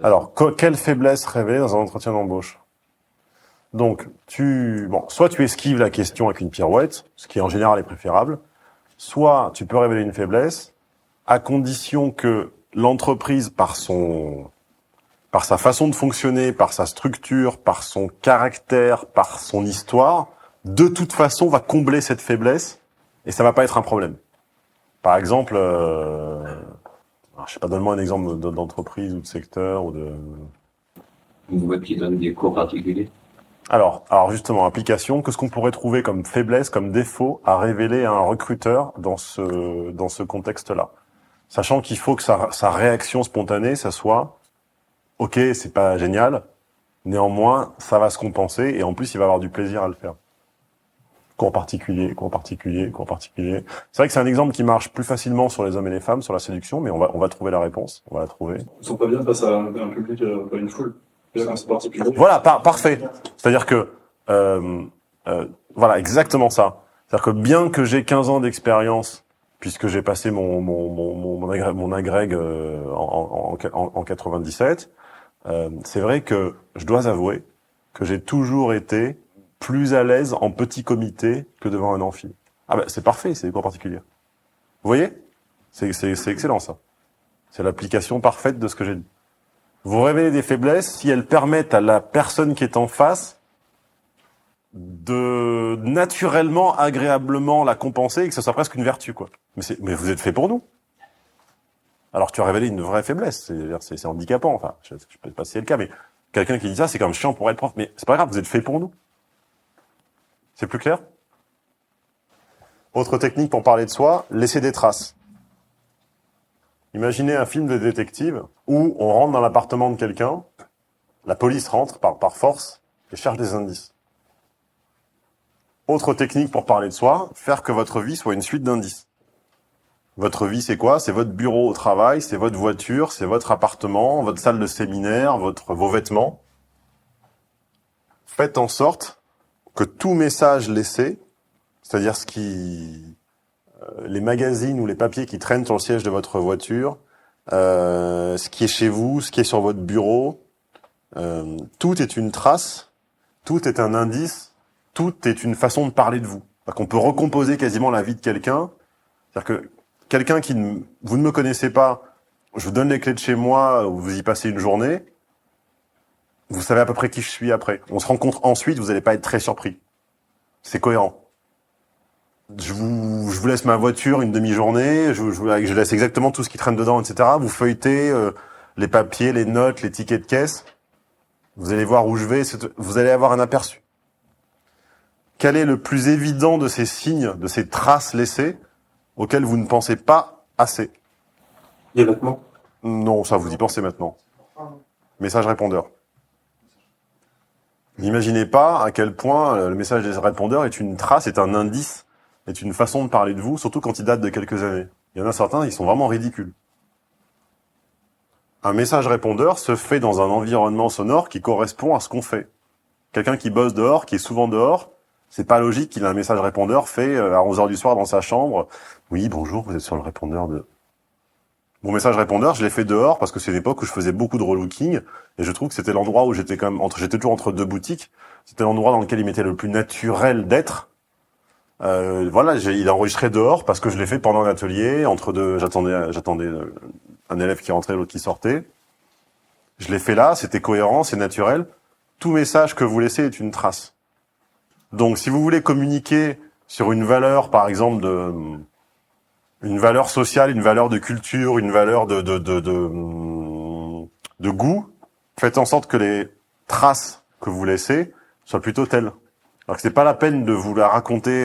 Alors, quelle faiblesse révélée dans un entretien d'embauche? Donc, soit tu esquives la question avec une pirouette, ce qui en général est préférable, soit tu peux révéler une faiblesse, à condition que l'entreprise, par sa façon de fonctionner, par sa structure, par son caractère, par son histoire, de toute façon va combler cette faiblesse et ça va pas être un problème. Par exemple, je sais pas, donne-moi un exemple d'entreprise ou de secteur ou de... Une boîte qui donne des cours particuliers. Alors justement, application, qu'est-ce qu'on pourrait trouver comme faiblesse, comme défaut à révéler à un recruteur dans ce contexte-là? Sachant qu'il faut que sa réaction spontanée, ça soit « Ok, c'est pas génial, néanmoins, ça va se compenser et en plus, il va avoir du plaisir à le faire. » Cours particulier. C'est vrai que c'est un exemple qui marche plus facilement sur les hommes et les femmes, sur la séduction, mais on va trouver la réponse. On va la trouver. Ils sont pas bien face à un public, pas une foule. C'est particulier. Voilà, parfait. C'est-à-dire que, voilà, exactement ça. C'est-à-dire que bien que j'ai 15 ans d'expérience, puisque j'ai passé mon agrég en 97, c'est vrai que je dois avouer que j'ai toujours été plus à l'aise en petit comité que devant un amphi. Ah ben c'est parfait, c'est des cours particuliers. Vous voyez? C'est excellent ça. C'est l'application parfaite de ce que j'ai dit. Vous révélez des faiblesses si elles permettent à la personne qui est en face de naturellement, agréablement la compenser et que ce soit presque une vertu, quoi. Mais vous êtes fait pour nous. Alors tu as révélé une vraie faiblesse, c'est handicapant, enfin, je sais pas si c'est le cas, mais quelqu'un qui dit ça, c'est comme chiant pour être prof, mais c'est pas grave, vous êtes fait pour nous. C'est plus clair? Autre technique pour parler de soi, laisser des traces. Imaginez un film de détective où on rentre dans l'appartement de quelqu'un, la police rentre par force et cherche des indices. Autre technique pour parler de soi, faire que votre vie soit une suite d'indices. Votre vie, c'est quoi? C'est votre bureau au travail, c'est votre voiture, c'est votre appartement, votre salle de séminaire, vos vêtements. Faites en sorte que tout message laissé, c'est-à-dire les magazines ou les papiers qui traînent sur le siège de votre voiture, ce qui est chez vous, ce qui est sur votre bureau, tout est une trace, tout est un indice, tout est une façon de parler de vous. On peut recomposer quasiment la vie de quelqu'un. C'est-à-dire que quelqu'un vous ne me connaissez pas, je vous donne les clés de chez moi, vous y passez une journée, vous savez à peu près qui je suis après. On se rencontre ensuite, vous n'allez pas être très surpris. C'est cohérent. Je vous laisse ma voiture une demi-journée, je laisse exactement tout ce qui traîne dedans, etc. Vous feuilletez les papiers, les notes, les tickets de caisse. Vous allez voir où je vais, vous allez avoir un aperçu. Quel est le plus évident de ces signes, de ces traces laissées, auxquelles vous ne pensez pas assez? Les vêtements. Non, ça vous y pensez maintenant. Message répondeur. N'imaginez pas à quel point le message des répondeurs est une trace, est un indice, est une façon de parler de vous, surtout quand il date de quelques années. Il y en a certains, ils sont vraiment ridicules. Un message répondeur se fait dans un environnement sonore qui correspond à ce qu'on fait. Quelqu'un qui bosse dehors, qui est souvent dehors, c'est pas logique qu'il ait un message répondeur fait à 11h du soir dans sa chambre. Oui, bonjour, vous êtes sur le répondeur de... Mon message répondeur, je l'ai fait dehors parce que c'est une époque où je faisais beaucoup de relooking et je trouve que c'était l'endroit où j'étais j'étais toujours entre deux boutiques. C'était l'endroit dans lequel il m'était le plus naturel d'être. Voilà, il a enregistré dehors parce que je l'ai fait pendant un atelier, entre deux, j'attendais un élève qui rentrait, l'autre qui sortait. Je l'ai fait là, c'était cohérent, c'est naturel. Tout message que vous laissez est une trace. Donc, si vous voulez communiquer sur une valeur, par exemple, une valeur sociale, une valeur de culture, une valeur de goût, faites en sorte que les traces que vous laissez soient plutôt telles. Alors que c'est pas la peine de vous la raconter,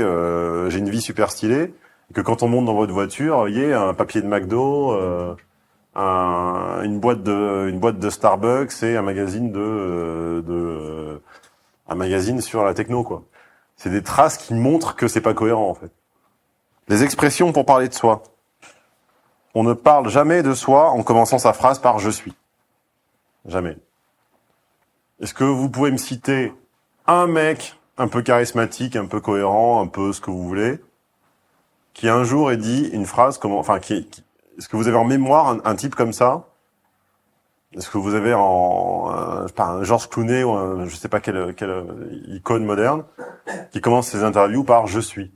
j'ai une vie super stylée, et que quand on monte dans votre voiture, il y ait un papier de McDo, une boîte de Starbucks et un magazine un magazine sur la techno, quoi. C'est des traces qui montrent que c'est pas cohérent, en fait. Les expressions pour parler de soi. On ne parle jamais de soi en commençant sa phrase par « je suis ». Jamais. Est-ce que vous pouvez me citer un mec un peu charismatique, un peu cohérent, un peu ce que vous voulez, qui un jour ait dit une phrase, est-ce que vous avez en mémoire un type comme ça, Est-ce que vous avez je sais pas, un Georges Clooney ou je sais pas quelle icône moderne qui commence ses interviews par je suis.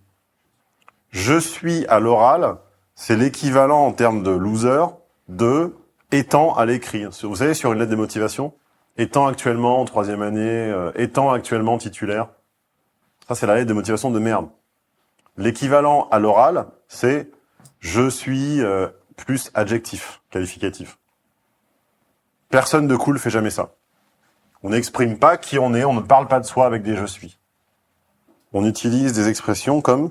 Je suis à l'oral, c'est l'équivalent en termes de loser de étant à l'écrit. Vous savez, sur une lettre de motivation, étant actuellement en 3e année, étant actuellement titulaire. Ça, c'est la lettre de motivation de merde. L'équivalent à l'oral, c'est je suis plus adjectif, qualificatif. Personne de cool fait jamais ça. On n'exprime pas qui on est, on ne parle pas de soi avec des je suis. On utilise des expressions comme